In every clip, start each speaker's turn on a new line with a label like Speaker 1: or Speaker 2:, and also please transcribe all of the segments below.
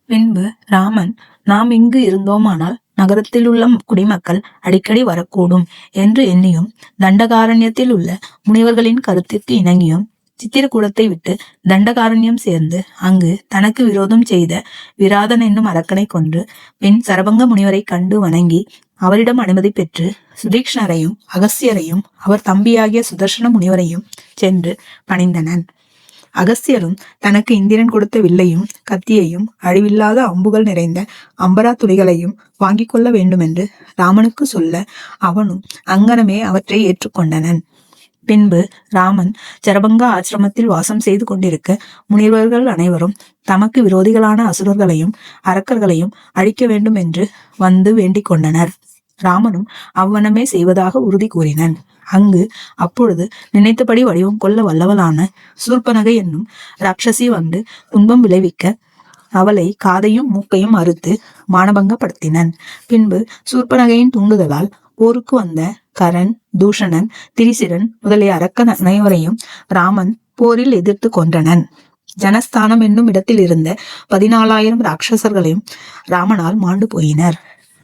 Speaker 1: பின்பு ராமன், நாம் இங்கு இருந்தோமானால் நகரத்தில் உள்ள குடிமக்கள் அடிக்கடி வரக்கூடும் என்று எண்ணியும், தண்டகாரண்யத்தில் உள்ள முனிவர்களின் கருத்திற்கு இணங்கியும் சித்திரக்கூடத்தை விட்டு தண்டகாரண்யம் சேர்ந்து அங்கு தனக்கு விரோதம் செய்த விராதன் என்னும் அரக்கனை கொன்று பின் சரபங்க முனிவரை கண்டு வணங்கி அவரிடம் அனுமதி பெற்று சுதீக்ஷ்ணரையும் அகஸ்தியரையும் அவர் தம்பியாகிய சுதர்சன முனிவரையும் சென்று பணிந்தனன். அகஸ்தியரும் தனக்கு இந்திரன் கொடுத்த வில்லையும் கத்தியையும் அழிவில்லாத அம்புகள் நிறைந்த அம்பரா துளிகளையும் வாங்கி கொள்ள வேண்டுமென்று ராமனுக்கு சொல்ல அவனும் அங்கனமே அவற்றை ஏற்றுக்கொண்டனன். பின்பு ராமன் சரபங்கா ஆசிரமத்தில் வாசம் செய்து கொண்டிருக்க முனிவர்கள் அனைவரும் தமக்கு விரோதிகளான அசுரர்களையும் அரக்கர்களையும் அழிக்க வேண்டும் என்று வந்து வேண்டிக் கொண்டனர். ராமனும் அவ்வனமே செய்வதாக உறுதி கூறினன். அங்கு அப்பொழுது நினைத்தபடி வடிவம் கொள்ள வல்லவளான சூர்பனகை என்னும் ராட்சசி வந்து துன்பம் விளைவிக்க அவளை காதையும் மூக்கையும் அறுத்து மானபங்கப்படுத்தினன். பின்பு சூர்பனகையின் தூண்டுதலால் போருக்கு வந்த கரண், தூஷணன், திரிசிரன் முதலிய அரக்க அனைவரையும் ராமன் போரில் எதிர்த்து கொன்றனன். ஜனஸ்தானம் என்னும் இடத்தில் இருந்த 14,000 ராட்சசர்களையும் ராமனால் மாண்டு போயினர்.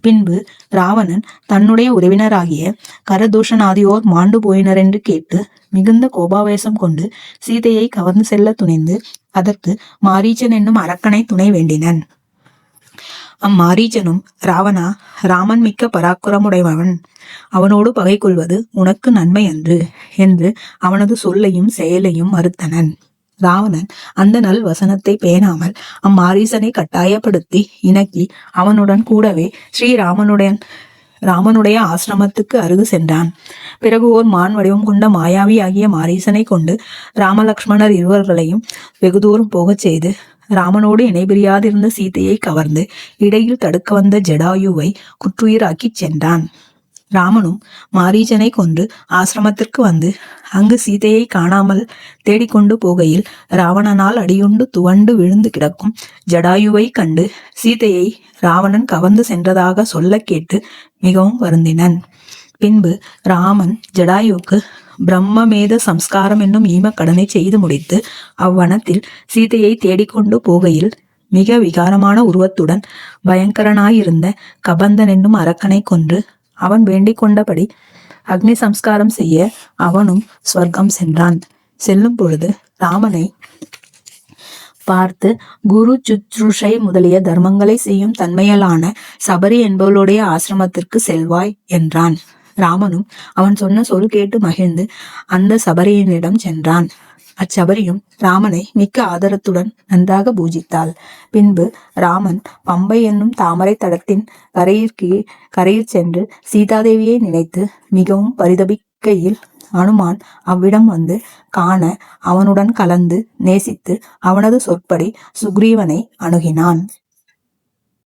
Speaker 1: பின்பு ராவணன் தன்னுடைய உறவினராகிய கரதூஷணாதியோர் மாண்டு போயினர் என்று கேட்டு மிகுந்த கோபாவேசம் கொண்டு சீதையை கவர்ந்து செல்ல துணிந்து அதற்கு மாரீச்சன் என்னும் அரக்கனை துணை வேண்டினன். அம்மாரீச்சனும், ராவணா, ராமன் மிக்க பராக்கிரமுடையவன், அவனோடு பகை கொள்வது உனக்கு நன்மை அன்று என்று அவனது சொல்லையும் செயலையும் மறுத்தனன். ராவணன் அந்த நல் வசனத்தை பேணாமல் அம்மாரீசனை கட்டாயப்படுத்தி இணக்கி அவனுடன் கூடவே ராமனுடைய ஆசிரமத்துக்கு அருகு சென்றான். பிறகு ஓர் மான் வடிவம் கொண்ட மாயாவி ஆகிய மாரீசனை கொண்டு ராமலக்ஷ்மணர் இருவர்களையும் வெகு தூரம் போகச் செய்து ராமனோடு இணைபிரியாதிருந்த சீதையை கவர்ந்து இடையில் தடுக்க வந்த ஜடாயுவை குற்றுயிராக்கிச் சென்றான். ராமனும் மாரீச்சனை கொன்று ஆசிரமத்திற்கு வந்து அங்கு சீதையை காணாமல் தேடிக்கொண்டு போகையில் ராவணனால் அடியுண்டு துவண்டு விழுந்து கிடக்கும் ஜடாயுவை கண்டு சீதையை ராவணன் கவர்ந்து சென்றதாக சொல்ல கேட்டு மிகவும் வருந்தினன். பின்பு ராமன் ஜடாயுவுக்கு பிரம்மமேத சம்ஸ்காரம் என்னும் ஈமக்கடனை செய்து முடித்து அவ்வனத்தில் சீதையை தேடிக்கொண்டு போகையில் மிக விகாரமான உருவத்துடன் பயங்கரனாயிருந்த கபந்தன் என்னும் அரக்கனை கொன்று அவன் வேண்டிக் கொண்டபடி அக்னி சம்ஸ்காரம் செய்ய அவனும் ஸ்வர்க்கம் சென்றான். செல்லும் பொழுது ராமனை பார்த்து குரு சுத்ருஷை முதலிய தர்மங்களை செய்யும் தன்மையலான சபரி என்பவளுடைய ஆசிரமத்திற்கு செல்வாய் என்றான். ராமனும் அவன் சொன்ன சொல் கேட்டு மகிழ்ந்து அந்த சபரியினிடம் சென்றான். அச்சபரியும் ராமனை மிக்க ஆதரத்துடன் நன்றாக பூஜித்தாள். பின்பு ராமன் பம்பை என்னும் தாமரை தடத்தின் கரையில் சென்று சீதாதேவியை நினைத்து மிகவும் பரிதபிக்கையில் அனுமான் அவ்விடம் வந்து காண அவனுடன் கலந்து நேசித்து அவனது சொற்படி சுக்ரீவனை அணுகினான்.